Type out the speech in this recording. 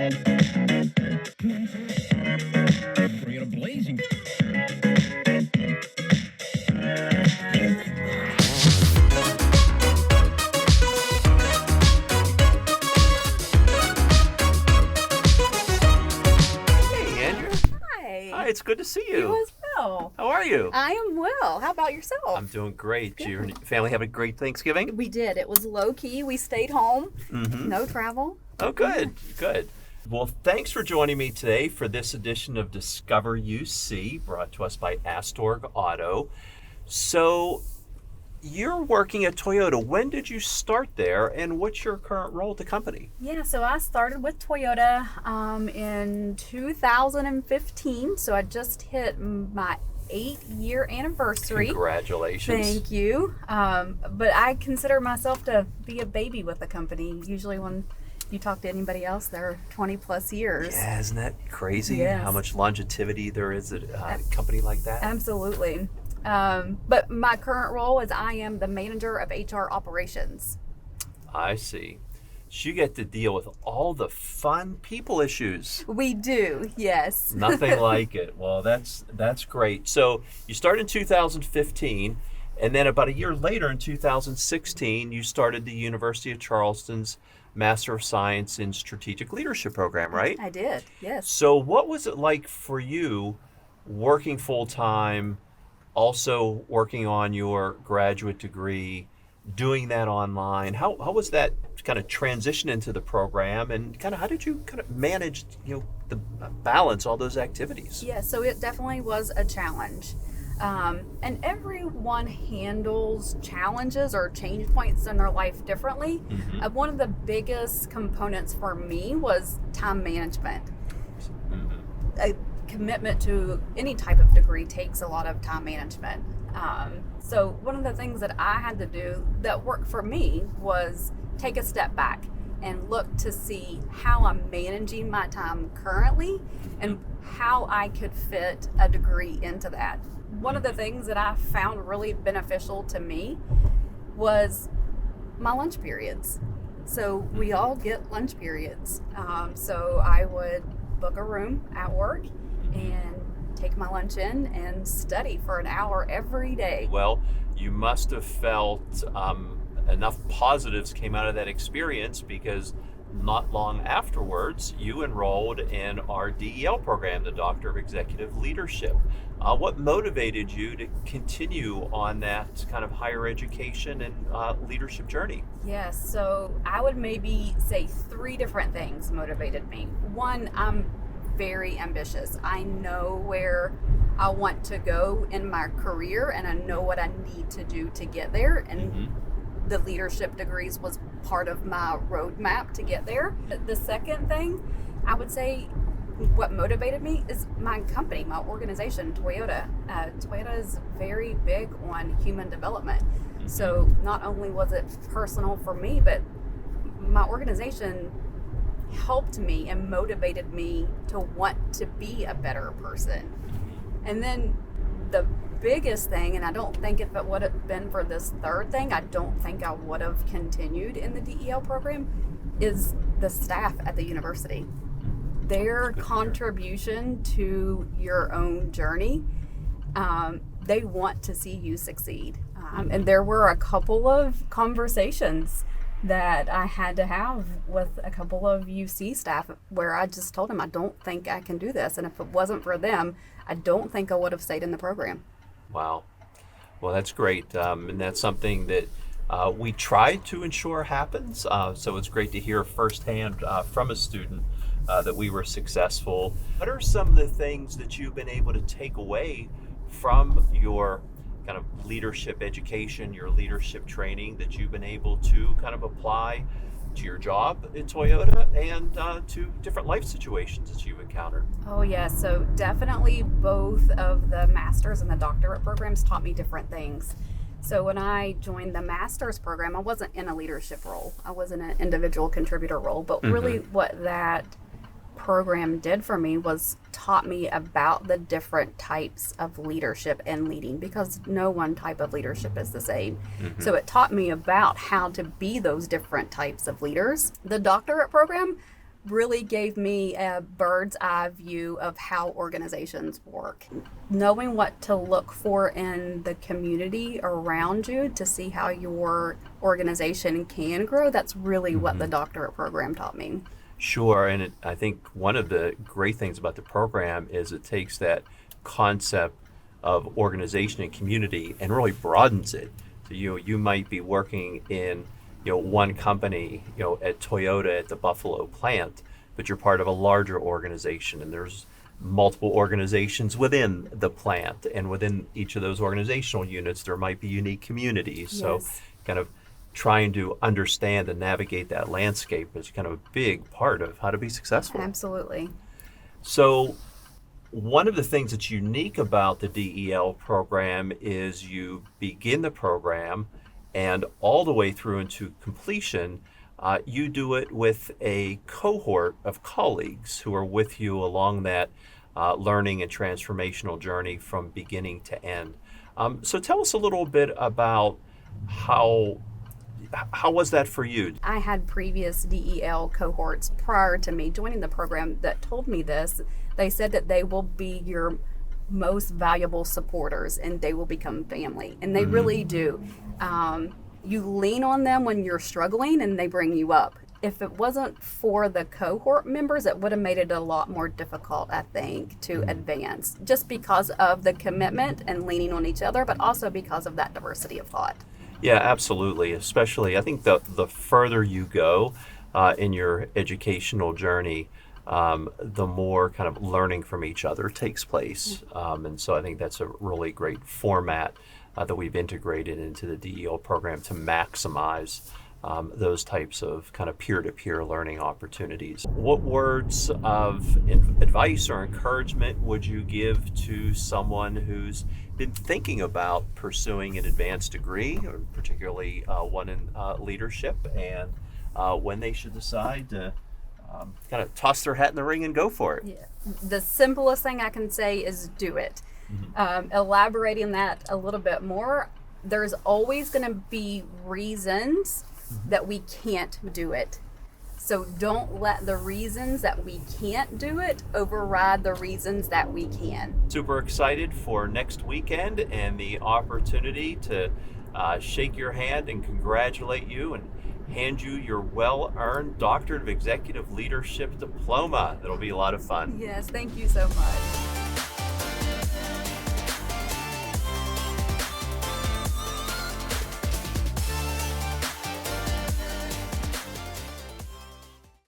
Bring it a blazing. Hey, Andrea. Hi. Hi, it's good to see you. You as well. How are you? I am well. How about yourself? I'm doing great. Did your family have a great Thanksgiving? We did. It was low key. We stayed home. No travel. Oh, good, good. Well, thanks for joining me today for this edition of Discover UC, brought to us by Astorg Auto. So, you're working at Toyota. When did you start there, and what's your current role at the company? Yeah, so I started with Toyota in 2015. So I just hit my 8-year anniversary. Congratulations. Thank you. But I consider myself to be a baby with the company. Usually when you talk to anybody else, they're 20 plus years. Yeah, isn't that crazy? Yes. How much longevity there is at a company like that? Absolutely. But my current role is I am the manager of HR operations. I see. So you get to deal with all the fun people issues. We do, yes. Nothing like it. Well, that's great. So you started in 2015, and then about a year later in 2016, you started the University of Charleston's Master of Science in Strategic Leadership program, right? I did, yes. So what was it like for you working full-time, also working on your graduate degree, doing that online? How was that kind of transition into the program, and kind of how did you kind of manage, the balance all those activities? Yeah, so it definitely was a challenge. And everyone handles challenges or change points in their life differently. One of the biggest components for me was time management. A commitment to any type of degree takes a lot of time management. So one of the things that I had to do that worked for me was take a step back and look to see how I'm managing my time currently and how I could fit a degree into that. One of the things that I found really beneficial to me was my lunch periods. So we all get lunch periods. So I would book a room at work and take my lunch in and study for an hour every day. Well, you must have felt enough positives came out of that experience, because not long afterwards, you enrolled in our DEL program, the Doctor of Executive Leadership. What motivated you to continue on that kind of higher education and leadership journey? Yes, so I would maybe say 3 different things motivated me. One, I'm very ambitious. I know where I want to go in my career, and I know what I need to do to get there. And the leadership degrees was part of my roadmap to get there. The second thing, I would say, what motivated me is my company, my organization, Toyota. Toyota is very big on human development. So not only was it personal for me, but my organization helped me and motivated me to want to be a better person. And then the biggest thing, and I don't think if it would have been for this third thing, I don't think I would have continued in the DEL program, is the staff at the university. Their contribution to your own journey, they want to see you succeed. And there were a couple of conversations that I had to have with a couple of UC staff where I just told them I don't think I can do this. And if it wasn't for them, I don't think I would have stayed in the program. Wow. Well, that's great. And that's something that we try to ensure happens. So it's great to hear firsthand from a student that we were successful. What are some of the things that you've been able to take away from your kind of leadership education, your leadership training, that you've been able to kind of apply to your job at Toyota and to different life situations that you've encountered? Oh yeah, so definitely both of the master's and the doctorate programs taught me different things. So when I joined the master's program, I wasn't in a leadership role. I was in an individual contributor role, but really what that program did for me was taught me about the different types of leadership and leading, because no one type of leadership is the same. So it taught me about how to be those different types of leaders. The doctorate program really gave me a bird's eye view of how organizations work. Knowing what to look for in the community around you to see how your organization can grow, that's really what the doctorate program taught me. Sure, and I think one of the great things about the program is it takes that concept of organization and community and really broadens it. So you might be working in one company at Toyota at the Buffalo plant, but you're part of a larger organization, and there's multiple organizations within the plant, and within each of those organizational units there might be unique communities. So Yes. kind of trying to understand and navigate that landscape is kind of a big part of how to be successful. Absolutely. So one of the things that's unique about the DEL program is you begin the program and all the way through into completion, you do it with a cohort of colleagues who are with you along that learning and transformational journey from beginning to end. So tell us a little bit about how was that for you? I had previous DEL cohorts prior to me joining the program that told me this. They said that they will be your most valuable supporters and they will become family. And they really do. You lean on them when you're struggling and they bring you up. If it wasn't for the cohort members, it would have made it a lot more difficult, I think, to advance, just because of the commitment and leaning on each other, but also because of that diversity of thought. Yeah, absolutely. Especially, I think the further you go in your educational journey, the more kind of learning from each other takes place. And so I think that's a really great format that we've integrated into the DEL program to maximize those types of kind of peer-to-peer learning opportunities. What words of advice or encouragement would you give to someone who's been thinking about pursuing an advanced degree, or particularly one in leadership, and when they should decide to kind of toss their hat in the ring and go for it? Yeah. The simplest thing I can say is do it. Elaborating that a little bit more, there's always going to be reasons that we can't do it. So don't let the reasons that we can't do it override the reasons that we can. Super excited for next weekend and the opportunity to shake your hand and congratulate you and hand you your well-earned Doctorate of Executive Leadership diploma. That'll be a lot of fun. Yes, thank you so much.